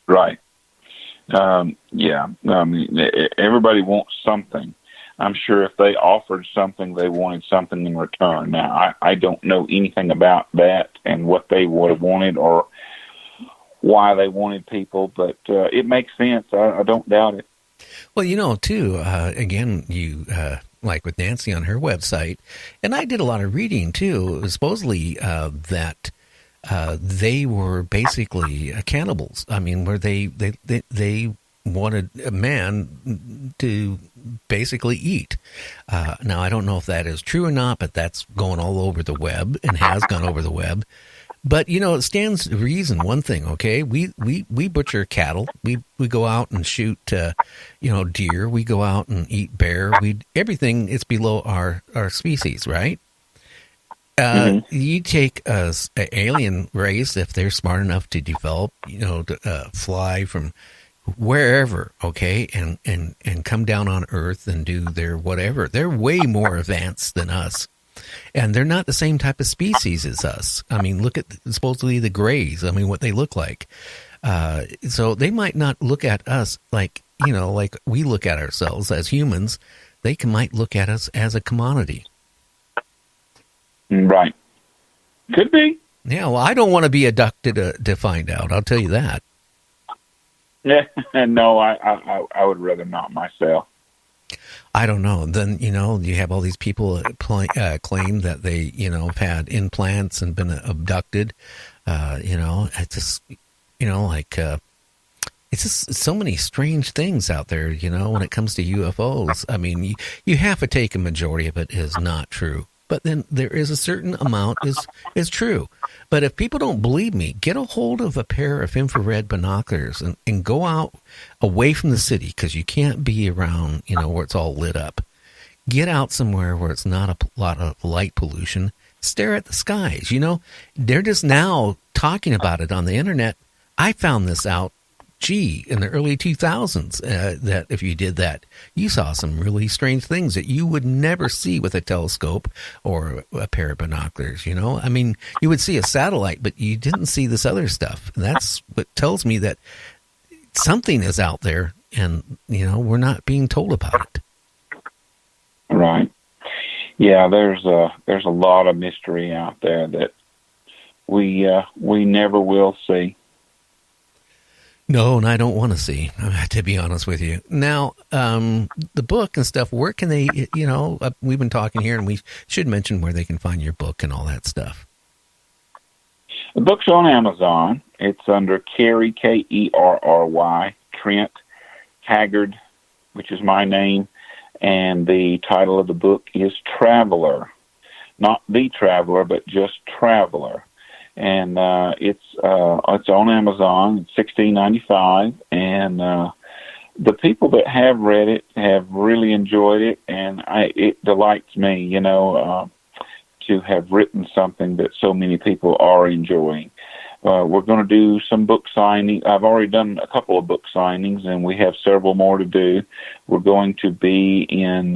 Right. Yeah. I mean, everybody wants something. I'm sure if they offered something, they wanted something in return. Now, I don't know anything about that and what they would have wanted or why they wanted people, but it makes sense. I don't doubt it. Well, too, again, you like with Nancy on her website, and I did a lot of reading, too. It was supposedly that they were basically cannibals. I mean, where they wanted a man to basically eat. Now, I don't know if that is true or not, but that's going all over the web and has gone over the web. But, it stands to reason one thing, okay? We butcher cattle. We go out and shoot, deer. We go out and eat bear. Everything is below our species, right? You take an alien race, if they're smart enough to develop, to fly from wherever, okay, and come down on Earth and do their whatever. They're way more advanced than us. And they're not the same type of species as us. I mean, look at supposedly the Greys. I mean, what they look like. So they might not look at us like we look at ourselves as humans. They might look at us as a commodity. Right. Could be. Yeah, well, I don't want to be abducted to find out. I'll tell you that. Yeah, no, I would rather not myself. I don't know. Then, you have all these people claim that they, have had implants and been abducted. It's just, it's just so many strange things out there, when it comes to UFOs. I mean, you have to take a majority of it is not true. But then there is a certain amount is true. But if people don't believe me, get a hold of a pair of infrared binoculars and go out away from the city, because you can't be around, where it's all lit up. Get out somewhere where it's not a lot of light pollution. Stare at the skies. They're just now talking about it on the internet. I found this out, in the early 2000s, that if you did that, you saw some really strange things that you would never see with a telescope or a pair of binoculars, I mean, you would see a satellite, but you didn't see this other stuff. And that's what tells me that something is out there and, we're not being told about it. Right. Yeah, there's a lot of mystery out there that we never will see. No, and I don't want to see, to be honest with you. Now, the book and stuff, where can they, we've been talking here, and we should mention where they can find your book and all that stuff. The book's on Amazon. It's under Kerry, Kerry, Trent-Haggard, which is my name, and the title of the book is Traveler. Not The Traveler, but just Traveler. And it's on Amazon. It's $16.95, and the people that have read it have really enjoyed it, and it delights me, to have written something that so many people are enjoying. We're going to do some book signing. I've already done a couple of book signings, and we have several more to do. We're going to be in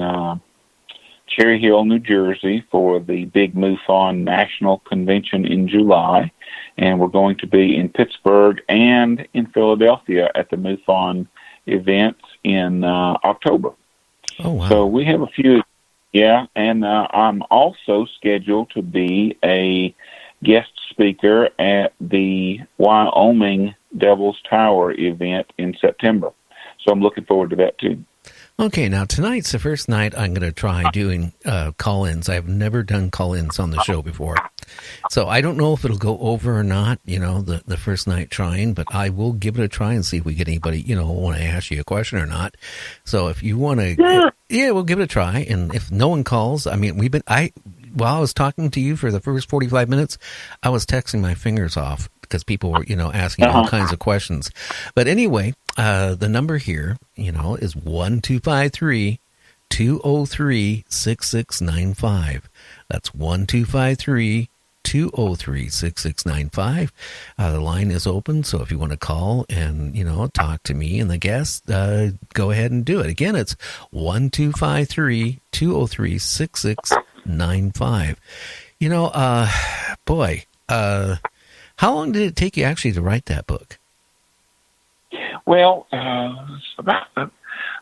Cherry Hill, New Jersey for the big MUFON National Convention in July, and we're going to be in Pittsburgh and in Philadelphia at the MUFON events in October. Oh, wow. So we have a few, and I'm also scheduled to be a guest speaker at the Wyoming Devil's Tower event in September. So I'm looking forward to that too. Okay, now tonight's the first night I'm going to try doing call-ins. I've never done call-ins on the show before. So I don't know if it'll go over or not, the first night trying, but I will give it a try and see if we get anybody, want to ask you a question or not. So if you want to, we'll give it a try. And if no one calls, I mean, while I was talking to you for the first 45 minutes, I was texting my fingers off because people were, asking all kinds of questions. But anyway, the number here, is 1-253-203-6695. That's 1-253-203-6695. The line is open, so if you want to call and, talk to me and the guest, go ahead and do it. Again, it's 1-253-203-6695. How long did it take you actually to write that book? Well, it's about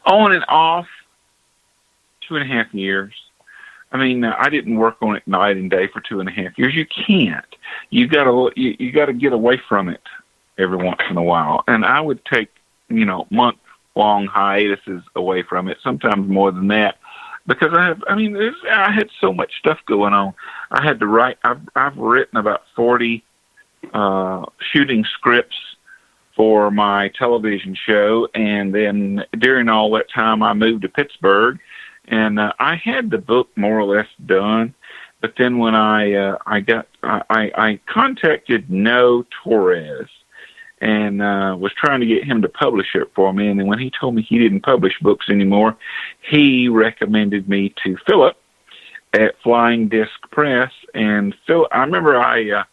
on and off 2.5 years. I mean, I didn't work on it night and day for 2.5 years. You can't. You gotta get away from it every once in a while. And I would take, month-long hiatuses away from it, sometimes more than that, because I had so much stuff going on. I had to write. I've written about 40 shooting scripts for my television show, and then during all that time, I moved to Pittsburgh, and I had the book more or less done. But then when I contacted No Torres and was trying to get him to publish it for me, and then when he told me he didn't publish books anymore, he recommended me to Philip at Flying Disc Press. And Phil, I remember I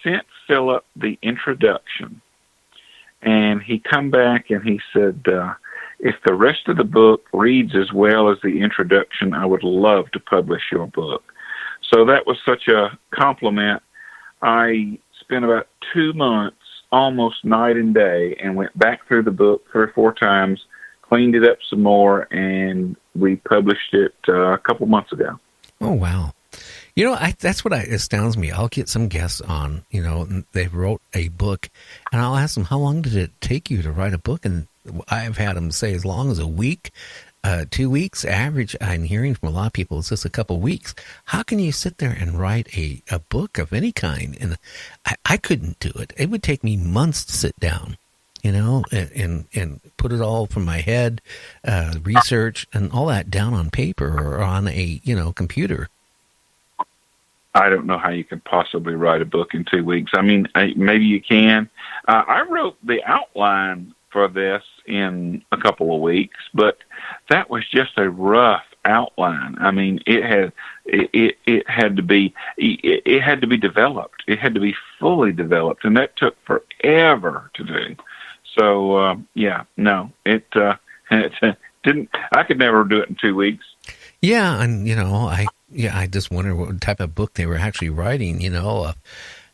sent Philip the introduction, and he come back and he said, if the rest of the book reads as well as the introduction, I would love to publish your book. So that was such a compliment. I spent about 2 months, almost night and day, and went back through the book 3 or 4 times, cleaned it up some more, and we published it a couple months ago. Oh, wow. That's what astounds me. I'll get some guests on, and they wrote a book, and I'll ask them, how long did it take you to write a book? And I've had them say as long as a week, 2 weeks. Average, I'm hearing from a lot of people, it's just a couple of weeks. How can you sit there and write a book of any kind? And I couldn't do it. It would take me months to sit down, and put it all from my head, research and all that down on paper or on a, computer. I don't know how you could possibly write a book in 2 weeks. I mean, maybe you can. I wrote the outline for this in a couple of weeks, but that was just a rough outline. I mean, it had to be developed. It had to be fully developed, and that took forever to do. So it didn't. I could never do it in 2 weeks. Yeah, and I just wonder what type of book they were actually writing.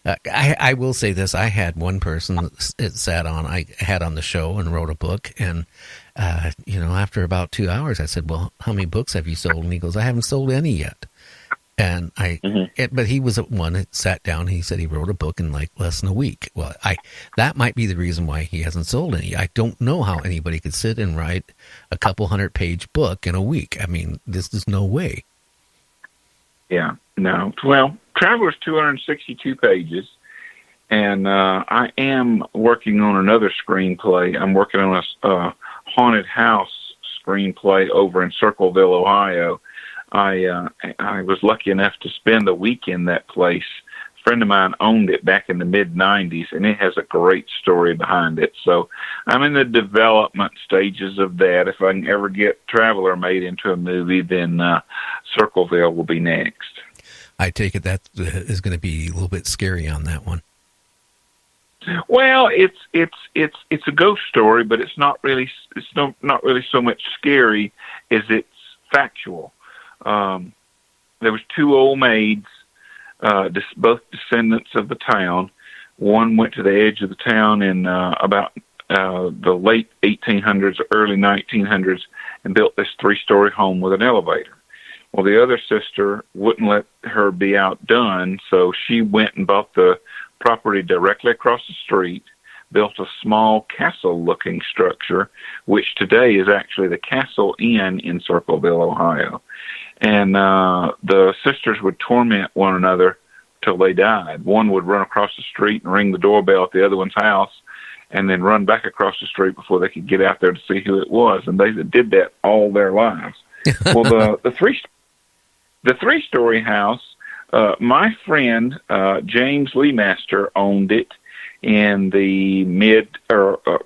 I will say this: I had one person I had on the show and wrote a book, and after about 2 hours, I said, "Well, how many books have you sold?" And he goes, "I haven't sold any yet." And but he was one that sat down. He said he wrote a book in like less than a week. Well, that might be the reason why he hasn't sold any. I don't know how anybody could sit and write a couple 100-page book in a week. I mean, this is no way. Yeah, no. Well, Traveler's 262 pages, and I am working on another screenplay. I'm working on a haunted house screenplay over in Circleville, Ohio. I was lucky enough to spend a week in that place. A friend of mine owned it back in the mid-'90s, and it has a great story behind it. So I'm in the development stages of that. If I can ever get Traveler made into a movie, then Circleville will be next. I take it that is going to be a little bit scary on that one. Well, it's a ghost story, but it's not really so much scary as it's factual. There was 2 old maids, both descendants of the town. One went to the edge of the town in about the late 1800s, early 1900s, and built this 3-story home with an elevator. Well, the other sister wouldn't let her be outdone, so she went and bought the property directly across the street, built a small castle-looking structure, which today is actually the Castle Inn in Circleville, Ohio. And the sisters would torment one another till they died. One would run across the street and ring the doorbell at the other one's house, and then run back across the street before they could get out there to see who it was. And they did that all their lives. Well, the 3-story house, my friend James Lee Master owned it in the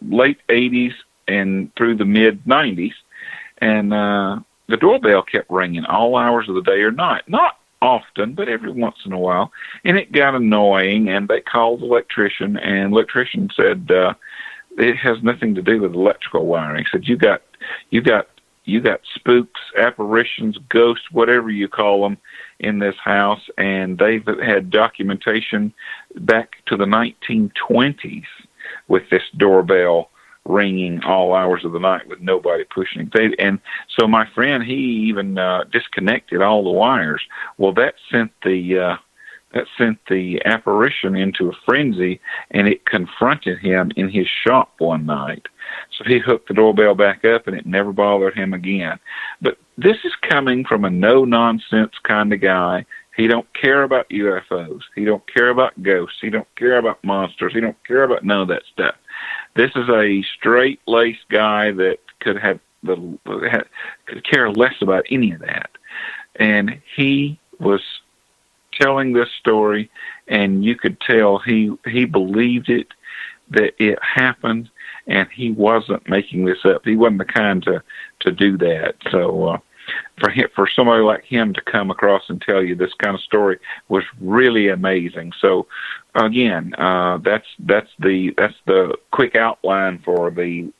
late 80s and through the mid 90s, and the doorbell kept ringing all hours of the day or night. Not often, but every once in a while, and it got annoying. And they called the electrician, and the electrician said it has nothing to do with electrical wiring. He said you got spooks, apparitions, ghosts, whatever you call them, in this house, and they've had documentation back to the 1920s with this doorbell ringing all hours of the night with nobody pushing. And so my friend, he even disconnected all the wires. Well, that sent the apparition into a frenzy, and it confronted him in his shop one night. So he hooked the doorbell back up, and it never bothered him again. But this is coming from a no-nonsense kind of guy. He don't care about UFOs. He don't care about ghosts. He don't care about monsters. He don't care about none of that stuff. This is a straight-laced guy that could care less about any of that. And he was telling this story, and you could tell he believed it, that it happened, and he wasn't making this up. He wasn't the kind to do that. So for somebody like him to come across and tell you this kind of story was really amazing. So again, that's the quick outline for the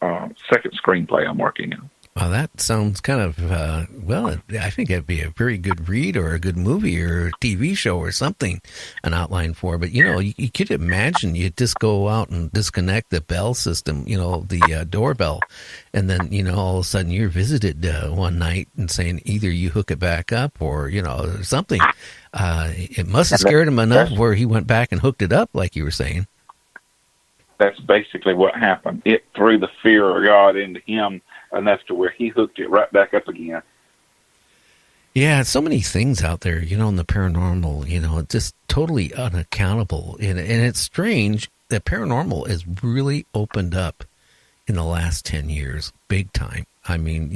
second screenplay I'm working on. Well, that sounds kind of, I think it'd be a very good read or a good movie or a TV show or something, an outline for. But, you could imagine you just go out and disconnect the bell system, the doorbell, and then, all of a sudden you're visited one night and saying either you hook it back up or, something. It must have scared him enough where he went back and hooked it up, like you were saying. That's basically what happened. It threw the fear of God into him enough to where he hooked it right back up again. Yeah, so many things out there, in the paranormal, it's just totally unaccountable. And it's strange that paranormal has really opened up in the last 10 years, big time. I mean,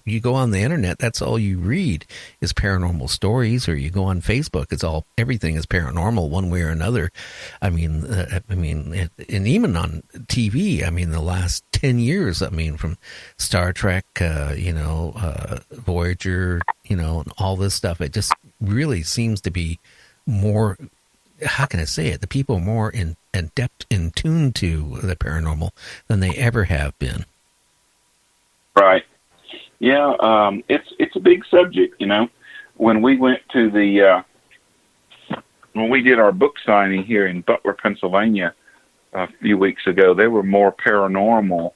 you go on the internet, that's all you read is paranormal stories, or you go on Facebook, everything is paranormal one way or another. And even on TV, the last 10 years, from Star Trek, Voyager, and all this stuff, it just really seems to be more, how can I say it? The people are more in depth, in tune to the paranormal than they ever have been. Right. Yeah, it's a big subject, When we went to when we did our book signing here in Butler, Pennsylvania a few weeks ago, there were more paranormal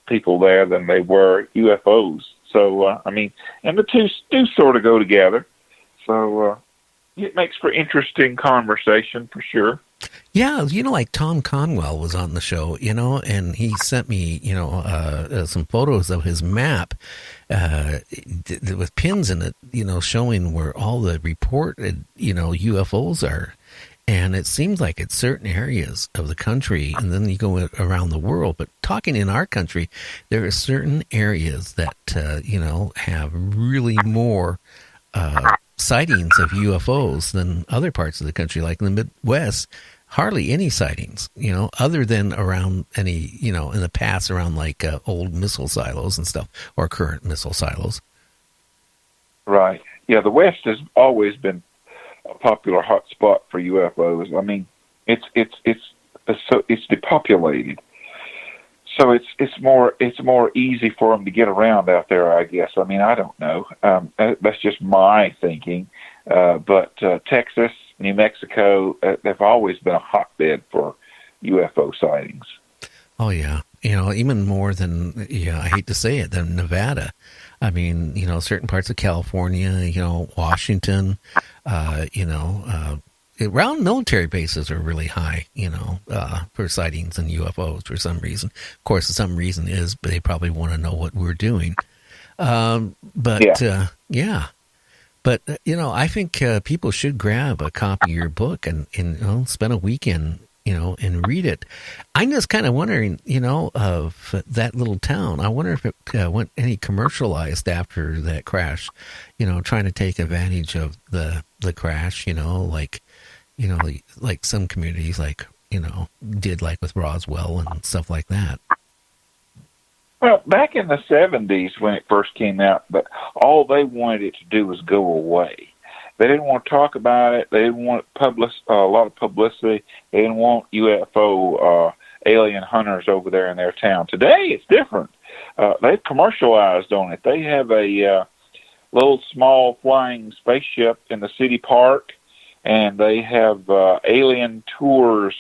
people there than they were UFOs. So, and the two do sort of go together. So it makes for interesting conversation for sure. Yeah, like Tom Conwell was on the show, and he sent me, some photos of his map with pins in it, showing where all the reported, UFOs are. And it seems like it's certain areas of the country, and then you go around the world. But talking in our country, there are certain areas that, have really more sightings of UFOs than other parts of the country, like in the Midwest. Hardly any sightings, other than around any, in the past around like old missile silos and stuff, or current missile silos. Right. Yeah, the West has always been a popular hot spot for UFOs. It's depopulated, so it's more easy for them to get around out there, I guess. I don't know. That's just my thinking. But Texas, New Mexico, they've always been a hotbed for UFO sightings. Oh, yeah. Even more than, I hate to say it, than Nevada. Certain parts of California, Washington, around military bases are really high, for sightings and UFOs for some reason. Of course, some reason is they probably want to know what we're doing. Yeah. But, I think people should grab a copy of your book and spend a weekend, and read it. I'm just kind of wondering, of that little town. I wonder if it went any commercialized after that crash, trying to take advantage of the crash, like some communities, did like with Roswell and stuff like that. Well, back in the 70s when it first came out, but all they wanted it to do was go away. They didn't want to talk about it. They didn't want a lot of publicity. They didn't want UFO alien hunters over there in their town. Today, it's different. They've commercialized on it. They have a little small flying spaceship in the city park, and they have alien tours